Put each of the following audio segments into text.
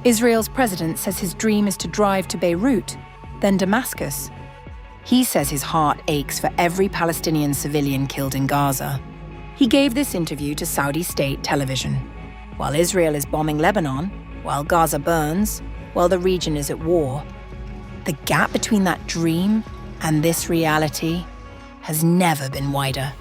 Israel's president says his dream is to drive to Beirut, then Damascus. He says his heart aches for every Palestinian civilian killed in Gaza. He gave this interview to Saudi state television. While Israel is bombing Lebanon, while Gaza burns, while the region is at war, the gap between that dream and this reality has never been wider.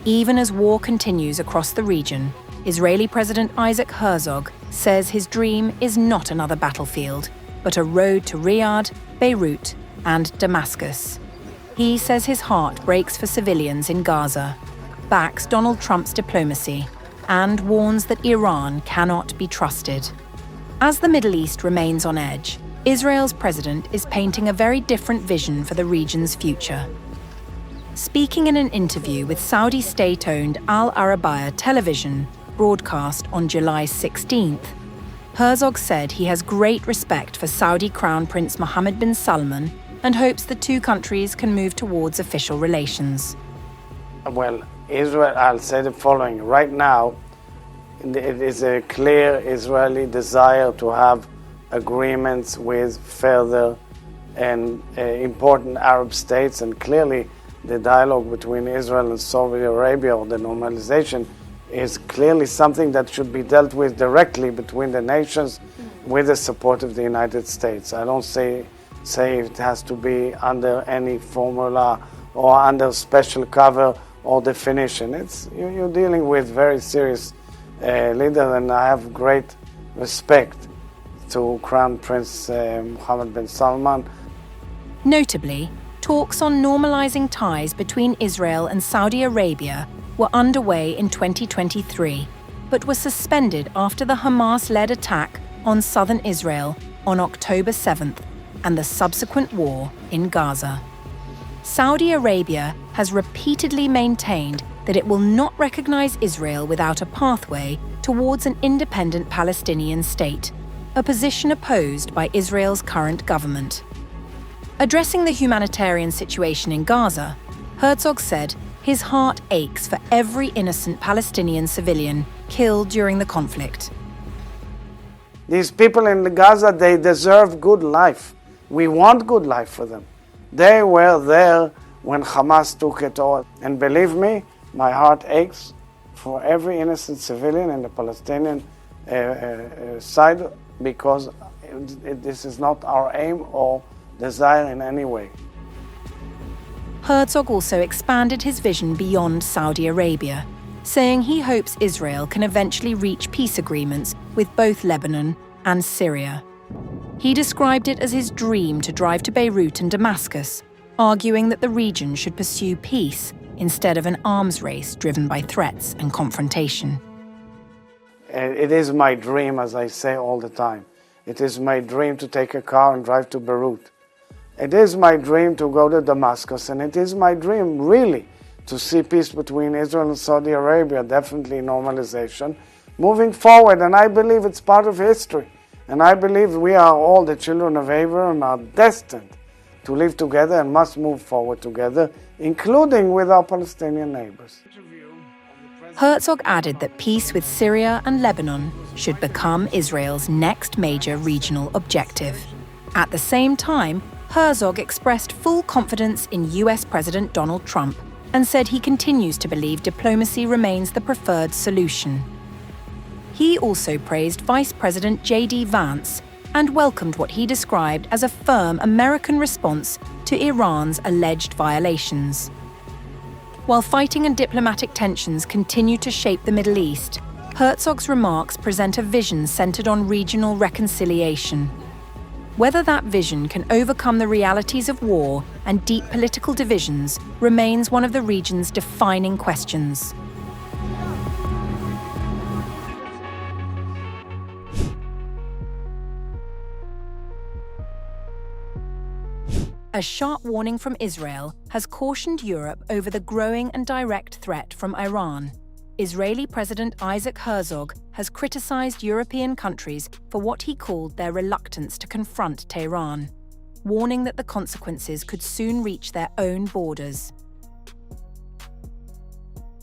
Even as war continues across the region, Israeli President Isaac Herzog says his dream is not another battlefield, but a road to Riyadh, Beirut, and Damascus. He says his heart breaks for civilians in Gaza, backs Donald Trump's diplomacy, and warns that Iran cannot be trusted. As the Middle East remains on edge, Israel's president is painting a very different vision for the region's future. Speaking in an interview with Saudi state-owned Al Arabiya television, broadcast on July 16th, Herzog said he has great respect for Saudi Crown Prince Mohammed bin Salman and hopes the two countries can move towards official relations. Well, Israel, I'll say the following. Right now, it is a clear Israeli desire to have agreements with further and important Arab states, and clearly the dialogue between Israel and Saudi Arabia, or the normalization, is clearly something that should be dealt with directly between the nations with the support of the United States. I don't say it has to be under any formula or under special cover or definition. You're dealing with very serious leader, and I have great respect to Crown Prince Mohammed bin Salman. Notably, talks on normalizing ties between Israel and Saudi Arabia were underway in 2023, but were suspended after the Hamas-led attack on southern Israel on October 7th and the subsequent war in Gaza. Saudi Arabia has repeatedly maintained that it will not recognize Israel without a pathway towards an independent Palestinian state, a position opposed by Israel's current government. Addressing the humanitarian situation in Gaza, Herzog said his heart aches for every innocent Palestinian civilian killed during the conflict. These people in Gaza, they deserve good life. We want good life for them. They were there when Hamas took it all. And believe me, my heart aches for every innocent civilian in the Palestinian side, because this is not our aim or desire in any way. Herzog also expanded his vision beyond Saudi Arabia, saying he hopes Israel can eventually reach peace agreements with both Lebanon and Syria. He described it as his dream to drive to Beirut and Damascus, arguing that the region should pursue peace instead of an arms race driven by threats and confrontation. It is my dream, as I say all the time. It is my dream to take a car and drive to Beirut. It is my dream to go to Damascus, and it is my dream, really, to see peace between Israel and Saudi Arabia, definitely normalization, moving forward, and I believe it's part of history. And I believe we are all the children of Abraham, are destined to live together and must move forward together, including with our Palestinian neighbors. Herzog added that peace with Syria and Lebanon should become Israel's next major regional objective. At the same time, Herzog expressed full confidence in US President Donald Trump and said he continues to believe diplomacy remains the preferred solution. He also praised Vice President J.D. Vance and welcomed what he described as a firm American response to Iran's alleged violations. While fighting and diplomatic tensions continue to shape the Middle East, Herzog's remarks present a vision centered on regional reconciliation. Whether that vision can overcome the realities of war and deep political divisions remains one of the region's defining questions. A sharp warning from Israel has cautioned Europe over the growing and direct threat from Iran. Israeli President Isaac Herzog has criticized European countries for what he called their reluctance to confront Tehran. warning that the consequences could soon reach their own borders.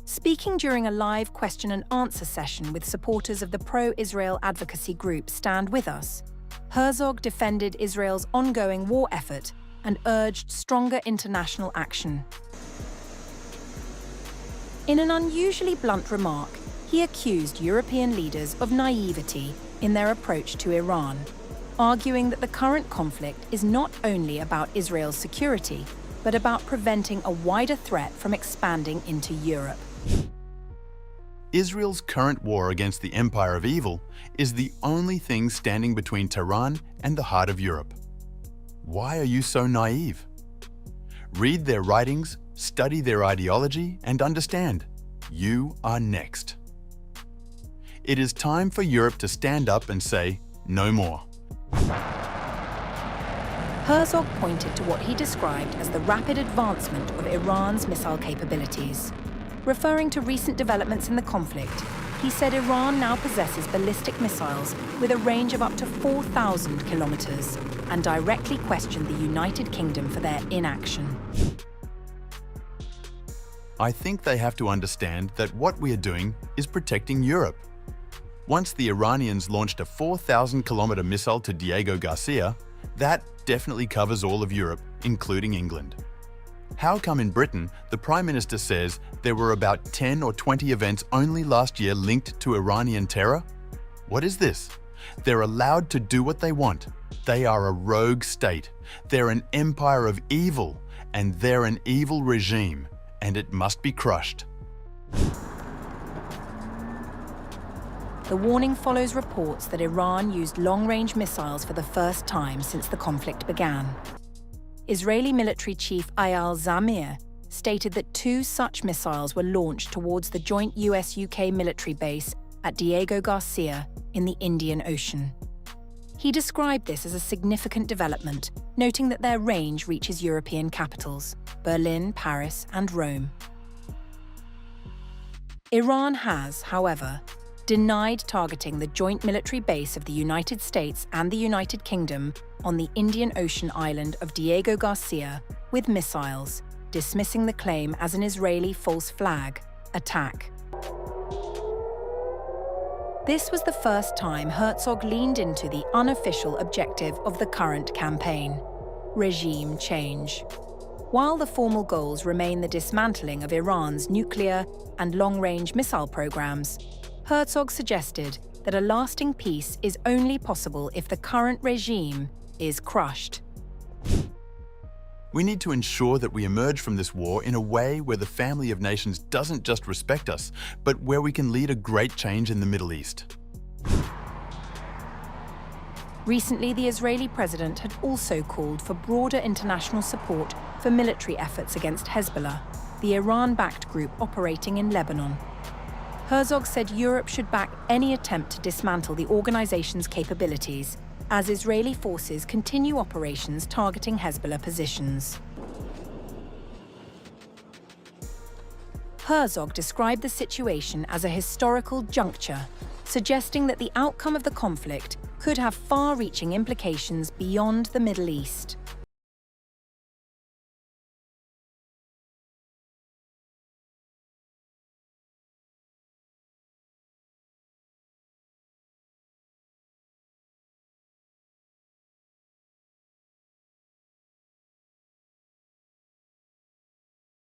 Speaking during a live question and answer session with supporters of the pro-Israel advocacy group Stand With Us, Herzog defended Israel's ongoing war effort and urged stronger international action. In an unusually blunt remark, he accused European leaders of naivety in their approach to Iran, arguing that the current conflict is not only about Israel's security, but about preventing a wider threat from expanding into Europe. Israel's current war against the Empire of Evil is the only thing standing between Tehran and the heart of Europe. Why are you so naive? Read their writings, study their ideology, and understand, you are next. It is time for Europe to stand up and say, no more. Herzog pointed to what he described as the rapid advancement of Iran's missile capabilities. Referring to recent developments in the conflict, he said Iran now possesses ballistic missiles with a range of up to 4,000 kilometers and directly questioned the United Kingdom for their inaction. I think they have to understand that what we are doing is protecting Europe. Once the Iranians launched a 4,000-kilometer missile to Diego Garcia, that definitely covers all of Europe, including England. How come in Britain, the Prime Minister says there were about 10 or 20 events only last year linked to Iranian terror? What is this? They're allowed to do what they want. They are a rogue state. They're an empire of evil, and they're an evil regime, and it must be crushed. The warning follows reports that Iran used long-range missiles for the first time since the conflict began. Israeli military chief Eyal Zamir stated that 2 such missiles were launched towards the joint US-UK military base at Diego Garcia in the Indian Ocean. He described this as a significant development, noting that their range reaches European capitals, Berlin, Paris, and Rome. Iran has, however, denied targeting the joint military base of the United States and the United Kingdom on the Indian Ocean island of Diego Garcia with missiles, dismissing the claim as an Israeli false flag attack. This was the first time Herzog leaned into the unofficial objective of the current campaign: regime change. While the formal goals remain the dismantling of Iran's nuclear and long-range missile programs, Herzog suggested that a lasting peace is only possible if the current regime is crushed. We need to ensure that we emerge from this war in a way where the family of nations doesn't just respect us, but where we can lead a great change in the Middle East. Recently, the Israeli president had also called for broader international support for military efforts against Hezbollah, the Iran-backed group operating in Lebanon. Herzog said Europe should back any attempt to dismantle the organization's capabilities as Israeli forces continue operations targeting Hezbollah positions. Herzog described the situation as a historical juncture, suggesting that the outcome of the conflict could have far-reaching implications beyond the Middle East.